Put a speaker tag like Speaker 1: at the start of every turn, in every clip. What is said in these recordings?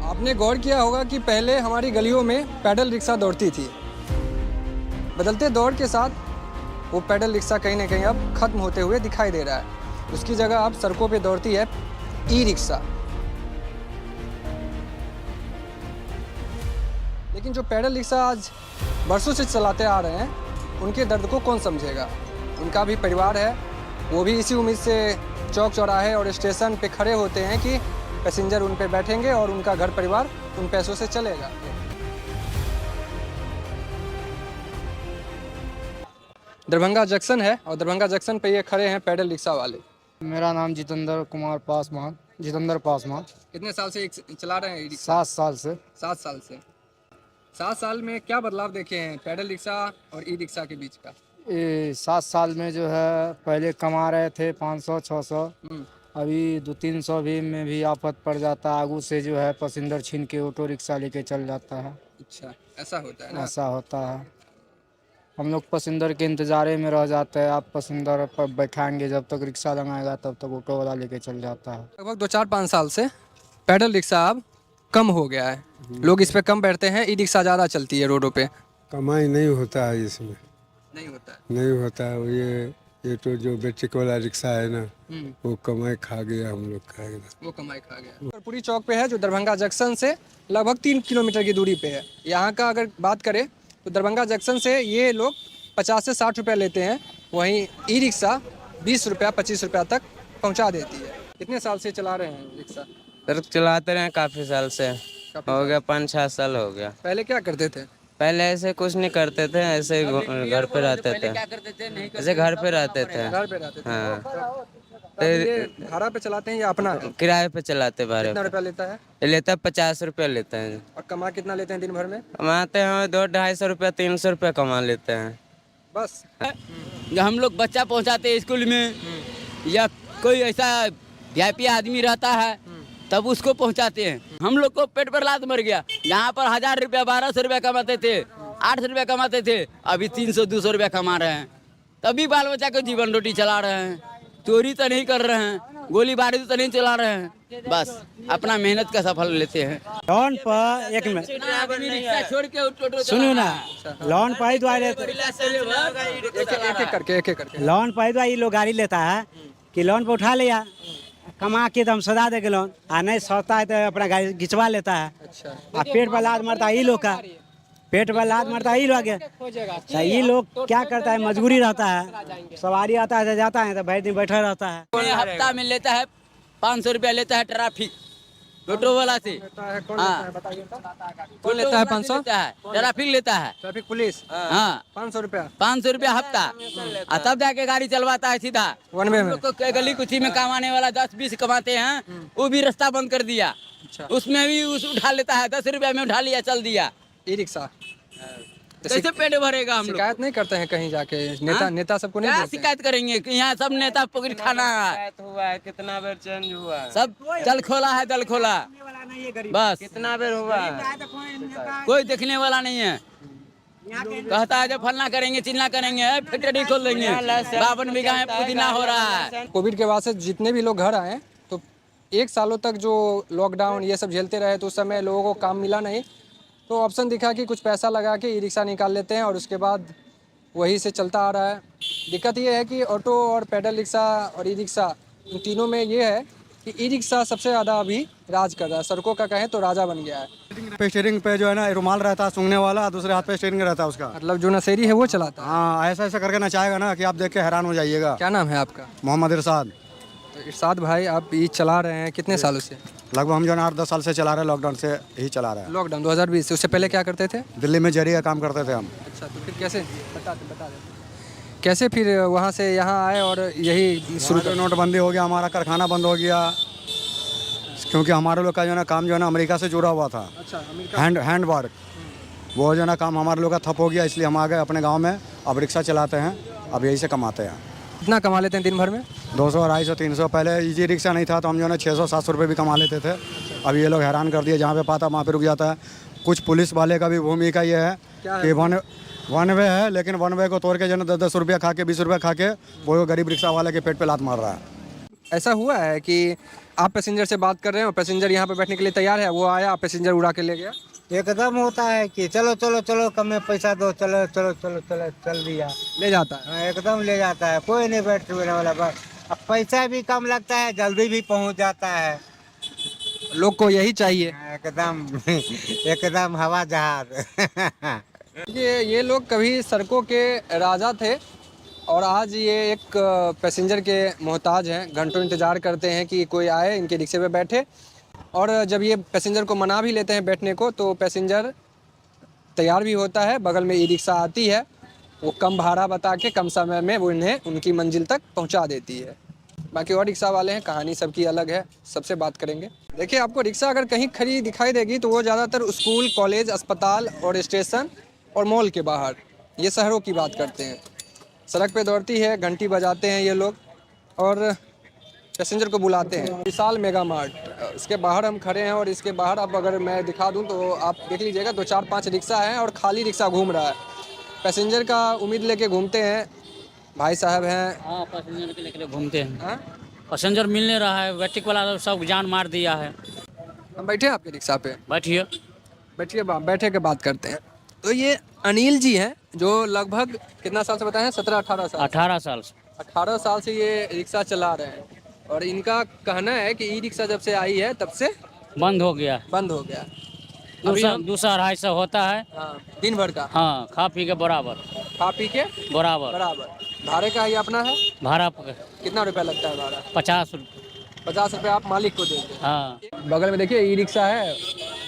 Speaker 1: आपने गौर किया होगा कि पहले हमारी गलियों में पैडल रिक्शा दौड़ती थी। बदलते दौर के साथ वो पैडल रिक्शा कहीं ना कहीं अब खत्म होते हुए दिखाई दे रहा है। उसकी जगह अब सड़कों पे दौड़ती है ई रिक्शा। लेकिन जो पैडल रिक्शा आज बरसों से चलाते आ रहे हैं, उनके दर्द को कौन समझेगा। उनका भी परिवार है, वो भी इसी उम्मीद से चौक चौराहे और स्टेशन पे खड़े होते हैं कि पैसेंजर उन पे बैठेंगे और उनका घर परिवार उन पैसों से चलेगा। दरभंगा जंक्शन है और दरभंगा जंक्शन पे ये खड़े हैं पैडल रिक्शा वाले।
Speaker 2: मेरा नाम जितेंद्र कुमार पासवान, जितेंद्र पासवान।
Speaker 1: कितने साल से चला रहे हैं ई रिक्शा?
Speaker 2: 7 साल से।
Speaker 1: 7 साल से। 7 साल में क्या बदलाव देखे हैं पैडल रिक्शा और ई रिक्शा के बीच का?
Speaker 2: 7 साल में जो है पहले कमा रहे थे 500-600, अभी 200-300 भी में भी आफत पड़ जाता है। आगू से जो है पैसेंजर छीन के ऑटो रिक्शा लेके चल जाता है।
Speaker 1: अच्छा, ऐसा होता है ना?
Speaker 2: ऐसा होता है। हम लोग पैसेंजर के इंतज़ारे में रह जाते हैं। आप पैसेंजर पर बैठाएंगे, जब तक रिक्शा लगाएगा तब तक ऑटो वाला लेके चल जाता है।
Speaker 1: लगभग 2-4-5 साल से पैडल रिक्शा अब कम हो गया है। लोग इस पे कम बैठते हैं, ई रिक्शा ज़्यादा चलती है रोडों पे।
Speaker 3: कमाई नहीं होता है इसमें,
Speaker 1: नहीं होता है।
Speaker 3: नहीं होता है। ये तो जो बैटरी वाला रिक्शा है ना, वो कमाई खा गया हम लोग का एकदम।
Speaker 1: वो कमाई खा गया। पूरी चौक पे है जो दरभंगा जंक्शन से लगभग 3 किलोमीटर की दूरी पे है। यहाँ का अगर बात करें तो दरभंगा जंक्शन से ये लोग 50 से 60 रुपये लेते हैं, वहीं ई रिक्शा 20 रुपया 25 रुपया तक पहुँचा देती है। कितने साल से चला रहे हैं रिक्शा?
Speaker 4: सर चलाते रहे काफ़ी साल से, हो गया 5-6 साल हो गया।
Speaker 1: पहले क्या करते थे?
Speaker 4: पहले ऐसे कुछ नहीं करते थे, ऐसे घर पे रहते थे, ऐसे घर पे रहते थे।
Speaker 1: घर पे रहते थे।
Speaker 4: हाँ,
Speaker 1: तो ये भाड़ा पे चलाते हैं या अपना है?
Speaker 4: किराए पे चलाते बारे
Speaker 1: कितना रुपया लेता है?
Speaker 4: ये लेता है 50 रुपये लेते हैं।
Speaker 1: और कमा कितना लेते हैं दिन भर में?
Speaker 4: कमाते हैं 200-250 रुपये 300 रुपये कमा लेते हैं
Speaker 1: बस।
Speaker 5: जब हम लोग बच्चा पहुंचाते हैं स्कूल में या कोई ऐसा वीआईपी आदमी रहता है तब उसको पहुंचाते हैं। हम लोग को पेट पर लात मर गया। यहाँ पर 1000 रुपया 1200 रुपया कमाते थे, 800 रुपया कमाते थे, अभी 300-200 रुपया कमा रहे हैं। तभी बाल बच्चा को जीवन रोटी चला रहे हैं। चोरी तो नहीं कर रहे हैं, गोली बारूद तो नहीं चला रहे हैं, बस अपना मेहनत का सफल लेते हैं।
Speaker 6: लोन पर एक मिनट
Speaker 5: छोड़ के
Speaker 6: सुनो ना, लोन पर ही
Speaker 1: एक एक करके
Speaker 6: लोन पर ही ये लोग गाड़ी लेता है कि लोन पर उठा लिया, कमा के तो हम सदा देंगे लोन, आ नहीं सोता है तो अपना गाड़ी घिंचवा लेता है।
Speaker 1: अच्छा।
Speaker 6: आ पेट पर लात मारता है ये लोग का, पेट पर लात मारता है ये लोग। ये लोग क्या करता है, मजबूरी रहता है, सवारी आता है जाता है तो भाई दिन बैठा रहता है।
Speaker 5: हफ्ता में लेता है 500 रुपया लेता है ट्रैफिक ऑटो वाला से। हाँ,
Speaker 1: कौन लेता है 500?
Speaker 5: ट्रैफिक लेता है,
Speaker 1: ट्रैफिक पुलिस।
Speaker 5: हाँ
Speaker 1: 500 रुपया
Speaker 5: 500 रुपया हफ्ता, और तब जाके गाड़ी चलवाता है सीधा।
Speaker 1: वन वे में।
Speaker 5: हम लोग को गली कुची में कमाने वाला 10-20 कमाते हैं, वो भी रास्ता बंद कर दिया।
Speaker 1: अच्छा।
Speaker 5: उसमें भी उस उठा लेता है, 10 रुपया में उठा लिया, चल दिया।
Speaker 1: ई रिक्शा
Speaker 5: कैसे पेट भरेगा? हम लोग
Speaker 1: शिकायत नहीं करते हैं कहीं जाके? नेता सबको नहीं
Speaker 5: क्या
Speaker 1: बोलते हैं?
Speaker 5: शिकायत करेंगे? यहाँ सब नेता पकड़ खाना है,
Speaker 4: हुआ है, कितना बार चेंज हुआ है,
Speaker 5: सब दल खोला है, दल खोला बस,
Speaker 4: कितना बार हुआ है,
Speaker 5: कोई देखने वाला नहीं है। कहता है जब फलना करेंगे चिन्ना करेंगे, फैक्ट्री खोल देंगे, 52 बीघा में पुदीना हो रहा है।
Speaker 1: कोविड के बाद से जितने भी लोग घर आए तो 1 सालों तक जो लॉकडाउन ये सब झेलते रहे तो उस समय लोगों को काम मिला नहीं, तो ऑप्शन दिखा कि कुछ पैसा लगा के ई रिक्शा निकाल लेते हैं और उसके बाद वही से चलता आ रहा है। दिक्कत ये है कि ऑटो और पैडल रिक्शा और ई रिक्शा, इन तीनों में ये है कि ई रिक्शा सबसे ज़्यादा अभी राज कर रहा है, सड़कों का कहें तो राजा बन गया है।
Speaker 7: पे स्टीयरिंग पे जो है ना रुमाल रहता है सूंघने वाला, दूसरे हाथ पे स्टीयरिंग रहता है उसका।
Speaker 1: मतलब जो नशेरी है वो चलाता है।
Speaker 7: हाँ, ऐसा ऐसा करके नचाएगा ना कि आप देख के हैरान हो जाइएगा।
Speaker 1: क्या नाम है आपका?
Speaker 7: मोहम्मद इरशाद।
Speaker 1: तो इरशाद भाई, आप ये चला रहे हैं कितने सालों से?
Speaker 7: लगभग हम जो है 8-10 साल से चला रहे हैं, लॉकडाउन से ही चला रहे हैं।
Speaker 1: लॉकडाउन 2020 से, उससे पहले क्या करते थे?
Speaker 7: दिल्ली में जरी का काम करते थे हम।
Speaker 1: अच्छा, तो फिर कैसे बता दे कैसे फिर वहाँ से यहाँ आए और यही शुरू कर?
Speaker 7: नोटबंदी हो गया, हमारा कारखाना बंद हो गया, क्योंकि हमारे लोग का जो है ना काम जो है ना अमेरिका से जुड़ा हुआ था।
Speaker 1: अच्छा,
Speaker 7: हैंड वर्क, वो जो है ना काम हमारे लोग का ठप हो गया, इसलिए हम आ गए अपने गाँव में। अब रिक्शा चलाते हैं, अब यही से कमाते हैं।
Speaker 1: कितना कमा लेते हैं दिन भर में?
Speaker 7: 200, 250, 300। पहले इजी रिक्शा नहीं था तो हम जो है ना 600-700 रुपये भी कमा लेते थे। अब ये लोग हैरान कर दिए, जहाँ पे पाता वहाँ पे रुक जाता है। कुछ पुलिस वाले का भी भूमिका ये है कि वन वे है, लेकिन वन वे को तोड़ के जो है 10-10 रुपया खा के 20 रुपया खा के वो गरीब रिक्शा वाले के पेट पे लात मार रहा है।
Speaker 1: ऐसा हुआ है कि आप पैसेंजर से बात कर रहे हो, पैसेंजर यहाँ पे बैठने के लिए तैयार है, वो आया पैसेंजर उड़ा के ले गया?
Speaker 2: एकदम होता है कि चलो चलो चलो कम में पैसा दो, चलो चलो चलो चलो चल दिया,
Speaker 1: ले जाता है।
Speaker 2: हाँ, एकदम ले जाता है, कोई नहीं बैठने वाला। बस अब पैसा भी कम लगता है, जल्दी भी पहुंच जाता है।
Speaker 1: लोग को यही चाहिए।
Speaker 2: एकदम एकदम हवा जहाज।
Speaker 1: ये लोग कभी सड़कों के राजा थे और आज ये एक पैसेंजर के मोहताज हैं। घंटों इंतज़ार करते हैं कि कोई आए इनके रिक्शे पे बैठे, और जब ये पैसेंजर को मना भी लेते हैं बैठने को तो पैसेंजर तैयार भी होता है। बगल में ई रिक्शा आती है, वो कम भाड़ा बता के कम समय में वो इन्हें उनकी मंजिल तक पहुंचा देती है। बाकी और रिक्शा वाले हैं, कहानी सबकी अलग है, सबसे बात करेंगे। देखिए, आपको रिक्शा अगर कहीं खड़ी दिखाई देगी तो वो ज़्यादातर स्कूल, कॉलेज, अस्पताल और स्टेशन और मॉल के बाहर, ये शहरों की बात करते हैं। सड़क पे दौड़ती है, घंटी बजाते हैं ये लोग और पैसेंजर को बुलाते हैं। विशाल मेगा मार्ट, इसके बाहर हम खड़े हैं और इसके बाहर अब अगर मैं दिखा दूं तो आप देख लीजिएगा, 2 4 5 रिक्शा हैं और खाली रिक्शा घूम रहा है। पैसेंजर का उम्मीद लेके घूमते हैं, भाई साहब हैं।
Speaker 8: हाँ, पैसेंजर के लेकर घूमते हैं।
Speaker 1: हाँ?
Speaker 8: पैसेंजर मिल नहीं रहा है, बैट्रिक वाला सब जान मार दिया है।
Speaker 1: हम बैठे हैं आपके रिक्शा पे,
Speaker 8: बैठिए।
Speaker 1: बैठिए, बैठे के बात करते हैं। तो ये अनिल जी हैं जो लगभग कितना साल से बताए हैं? 17-18 साल।
Speaker 8: 18 साल से।
Speaker 1: 18 साल से ये रिक्शा चला रहे हैं और इनका कहना है कि ई रिक्शा जब से आई है तब से
Speaker 8: बंद हो गया।
Speaker 1: बंद हो गया।
Speaker 8: 200-250 होता है।
Speaker 1: हाँ, दिन भर का।
Speaker 8: हाँ, खा पी के बराबर।
Speaker 1: खा पी के
Speaker 8: बराबर।
Speaker 1: बराबर। भाड़े का ही अपना है?
Speaker 8: भाड़ा
Speaker 1: कितना रुपया लगता है भाड़ा?
Speaker 8: 50 रुपये।
Speaker 1: 50 रुपये आप मालिक को देते हैं?
Speaker 8: हाँ।
Speaker 1: बगल में देखिए ई रिक्शा है,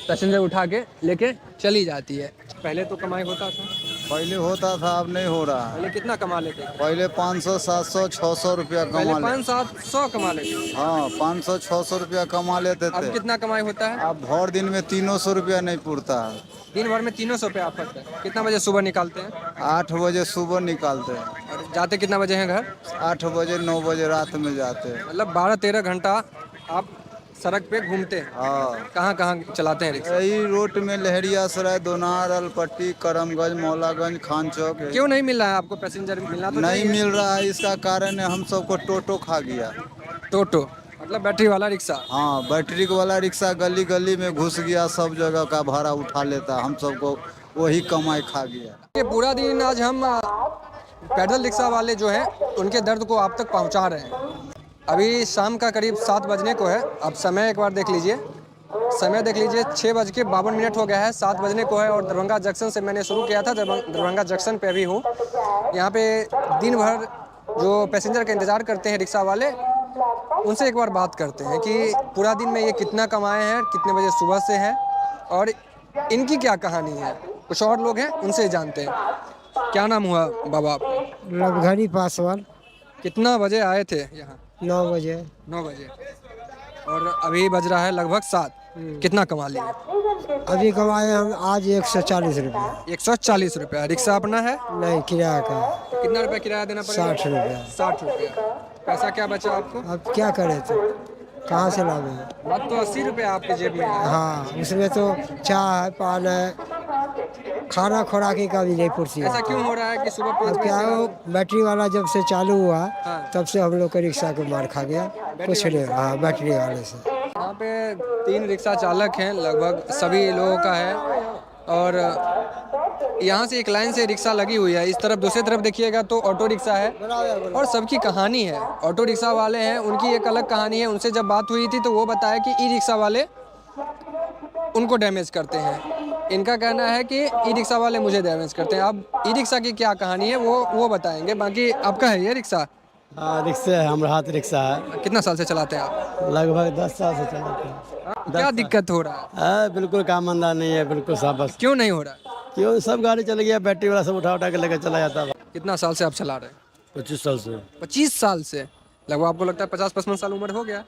Speaker 1: पैसेंजर उठा के लेके चली जाती है। पहले तो कमाई होता था?
Speaker 9: पहले होता था, अब नहीं हो रहा है।
Speaker 1: पहले कितना कमा लेते थे?
Speaker 9: पहले 500, 700, 600 रुपया
Speaker 1: पहले
Speaker 9: कमा लेते।
Speaker 1: 500-700 कमा लेते थे।
Speaker 9: हाँ, 500, 600 रुपया कमा लेते
Speaker 1: अब
Speaker 9: थे।
Speaker 1: कितना कमाई होता है?
Speaker 9: अब भर दिन में 300 रुपया नहीं पुरता है।
Speaker 1: दिन भर में 300 रुपये आफत है। कितना बजे सुबह निकालते हैं?
Speaker 9: 8 बजे सुबह निकालते हैं,
Speaker 1: और जाते कितना बजे हैं घर?
Speaker 9: 8 बजे 9 बजे रात में जाते हैं।
Speaker 1: मतलब 12-13 घंटा आप सड़क पे घूमते हैं।
Speaker 9: हाँ,
Speaker 1: कहाँ कहाँ चलाते हैं रिक्शा?
Speaker 9: यही रोड में लहरिया सराय, दोनार, अलपट्टी, करमगंज, मौलागंज, खान चौक।
Speaker 1: क्यों नहीं मिल रहा है आपको पैसेंजर? मिलना तो
Speaker 9: नहीं
Speaker 1: चाहिए।
Speaker 9: मिल रहा है, इसका कारण है हम सबको टोटो खा गया।
Speaker 1: टोटो मतलब बैटरी वाला रिक्शा?
Speaker 9: हाँ, बैटरी वाला रिक्शा गली गली में घुस गया, सब जगह का भाड़ा उठा लेता, हम सबको वही कमाई खा गया।
Speaker 1: ये पूरा दिन आज हम पैदल रिक्शा वाले जो हैं उनके दर्द को आप तक पहुंचा रहे हैं। अभी शाम का करीब 7 बजने को है। अब समय एक बार देख लीजिए, समय देख लीजिए, 6:52 हो गया है, 7 बजने को है। और दरभंगा जंक्शन से मैंने शुरू किया था, दरभंगा जंक्शन पे अभी हूँ। यहाँ पे दिन भर जो पैसेंजर का इंतज़ार करते हैं रिक्शा वाले, उनसे एक बार बात करते हैं कि पूरा दिन में ये कितना कमाए हैं, कितने बजे सुबह से हैं और इनकी क्या कहानी है। कुछ और लोग हैं, उनसे जानते हैं। क्या नाम हुआ बाबा आपका?
Speaker 2: लवघरी पासवान।
Speaker 1: कितना बजे आए थे यहाँ?
Speaker 2: 9 बजे।
Speaker 1: 9 बजे। और अभी बज रहा है लगभग 7। कितना कमा लिए?
Speaker 2: अभी कमाए हम आज 140 रुपये।
Speaker 1: 140 रुपया। रिक्शा अपना है?
Speaker 2: नहीं, किराया का।
Speaker 1: कितना रुपया किराया देना पड़ेगा?
Speaker 2: 60 रुपया।
Speaker 1: 60 रुपया। पैसा क्या बचा आपको?
Speaker 2: अब क्या करे थे, कहाँ से लावे?
Speaker 1: बात तो 80 रुपया आपके जेब में है।
Speaker 2: हाँ, उसमें तो चाय, पान है, खाना खुराकी का भी नहीं पूर्ति है।
Speaker 1: ऐसा क्यों हो रहा है कि सुबह 5
Speaker 2: अब क्या हो, बैटरी वाला जब से चालू हुआ
Speaker 1: हाँ।
Speaker 2: तब से हम लोग का रिक्शा को मार खा गया। कुछ नहीं। हाँ, बैटरी वाले से।
Speaker 1: यहाँ पे 3 रिक्शा चालक हैं, लगभग सभी लोगों का है। और यहाँ से एक लाइन से रिक्शा लगी हुई है। इस तरफ दूसरी तरफ देखिएगा तो ऑटो रिक्शा है और सबकी कहानी है। ऑटो रिक्शा वाले हैं, उनकी एक अलग कहानी है। उनसे जब बात हुई थी तो वो बताया कि ई रिक्शा वाले उनको डैमेज करते हैं। इनका कहना है कि ई रिक्शा वाले मुझे डैमेज करते हैं। अब ई रिक्शा की क्या कहानी है वो बताएंगे। बाकी आपका है ये रिक्शा?
Speaker 2: हाँ, रिक्शा है, हमारा हाथ रिक्शा है।
Speaker 1: कितना साल से चलाते हैं आप?
Speaker 2: लगभग 10 साल से चलाते हैं।
Speaker 1: क्या दिक्कत हो रहा है?
Speaker 2: बिल्कुल काम मंदा नहीं है, बिल्कुल साफ। बस
Speaker 1: क्यों नहीं हो रहा?
Speaker 2: क्यों, सब गाड़ी चल गया, बैटरी वाला सब उठा के लेकर चला जाता है।
Speaker 1: कितना साल से आप चला रहे हैं?
Speaker 2: 25 साल से।
Speaker 1: 25 साल से। लगभग आपको लगता है 50-55 साल उम्र हो गया।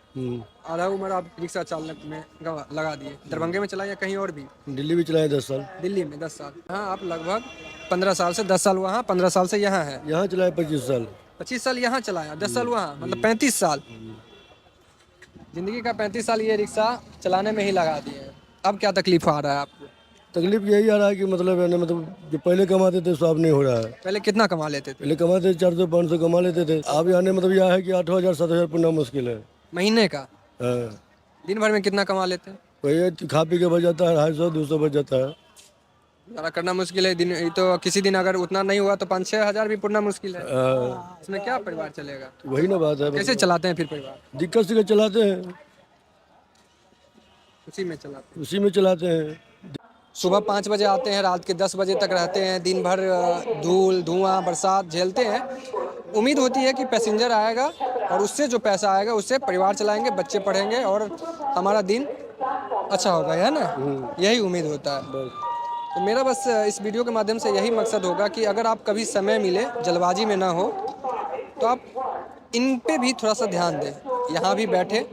Speaker 1: आधा उम्र आप रिक्शा चालक में लगा दिए। दरभंगे में चला या कहीं और भी?
Speaker 2: दिल्ली भी चलाया 10 साल।
Speaker 1: दिल्ली में 10 साल। हाँ, आप लगभग 15 साल से 10 साल वहाँ, 15 साल से यहाँ है।
Speaker 2: यहाँ चलाया 25 साल।
Speaker 1: 25 साल यहाँ चलाया, 10 साल वहाँ, मतलब 35 साल। जिंदगी का 35 साल ये रिक्शा चलाने में ही लगा दिए। अब क्या तकलीफ आ रहा है आपको?
Speaker 10: तकलीफ यही आ रहा है कि मतलब है ना, मतलब जो पहले कमाते थे सो अब नहीं हो रहा है।
Speaker 1: पहले कितना कमा लेते थे?
Speaker 10: पहले कमाते 400-500 कमा लेते थे, अब यहाँ मतलब यह है कि 8,000-7,000 पुनः मुश्किल है।
Speaker 1: महीने का?
Speaker 10: हाँ।
Speaker 1: दिन भर में कितना कमा लेते हैं?
Speaker 10: वही खा पी के बच जाता है, 250-200 बच जाता है।
Speaker 1: ज़रा करना मुश्किल है। दिन ये तो किसी दिन अगर उतना नहीं हुआ तो 5-6 हज़ार भी पुरना मुश्किल है। इसमें क्या परिवार चलेगा?
Speaker 10: वही ना बात है,
Speaker 1: कैसे चलाते हैं फिर परिवार?
Speaker 10: दिक्कत से चलाते हैं,
Speaker 1: उसी में चलाते
Speaker 10: उसी में चलाते हैं।
Speaker 1: हैं। सुबह 5 बजे आते हैं, रात के 10 बजे तक रहते हैं, दिन भर धूल धुआं बरसात झेलते हैं। उम्मीद होती है कि पैसेंजर आएगा और उससे जो पैसा आएगा उससे परिवार चलाएंगे, बच्चे पढ़ेंगे और हमारा दिन अच्छा होगा, है ना? यही उम्मीद होता है। तो मेरा बस इस वीडियो के माध्यम से यही मकसद होगा कि अगर आप कभी समय मिले, जल्दबाजी में ना हो, तो आप इन पे भी थोड़ा सा ध्यान दें, यहाँ भी बैठे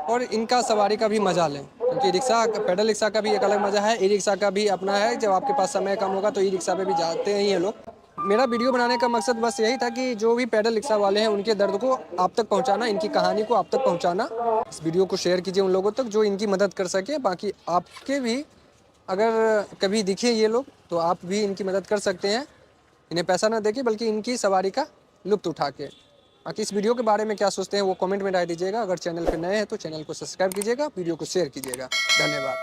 Speaker 1: और इनका सवारी का भी मज़ा लें, क्योंकि रिक्शा पैडल रिक्शा का भी एक अलग मज़ा है, ई रिक्शा का भी अपना है। जब आपके पास समय कम होगा तो ई रिक्शा पे भी जाते हैं ये लोग। मेरा वीडियो बनाने का मकसद बस यही था कि जो भी पैडल रिक्शा वाले हैं उनके दर्द को आप तक पहुंचाना, इनकी कहानी को आप तक पहुंचाना। इस वीडियो को शेयर कीजिए उन लोगों तक जो इनकी मदद कर सके। बाकी आपके भी अगर कभी दिखे ये लोग तो आप भी इनकी मदद कर सकते हैं, इन्हें पैसा ना देके बल्कि इनकी सवारी का लुत्फ़ उठा के। बाकी इस वीडियो के बारे में क्या सोचते हैं वो कमेंट में डाल दीजिएगा। अगर चैनल पे नए हैं तो चैनल को सब्सक्राइब कीजिएगा, वीडियो को शेयर कीजिएगा। धन्यवाद।